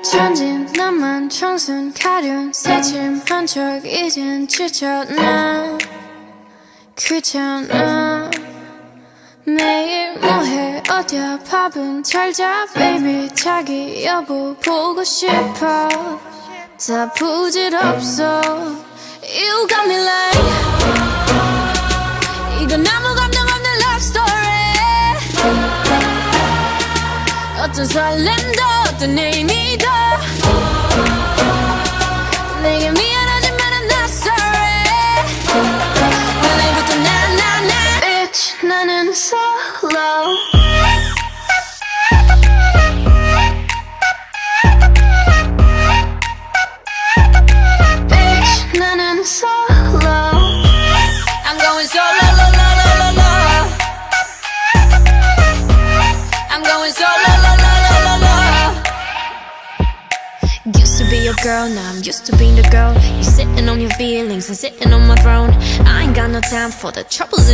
천진 나만 청순 가련 새침한 척 이젠 지쳤나 귀찮아 매일 뭐해 어디야 밥은 잘자 baby 자기 여보 보고 싶어 다 부질없어 You got me like 이건 아무 감정 없는 love story 어떤 설렘도 어떤 의미도 내게 미안하지만 I'm not sorry 오늘부터 나 Bitch 나는 solo Bitch 나는 solo I'm going solo lo lo lo lo lo I'm going solo lo lo lo lo lo Used to be your girl, now I'm used to being the girl. You sitting on your feelings and sitting on my throne. I ain't got no time for the troubles in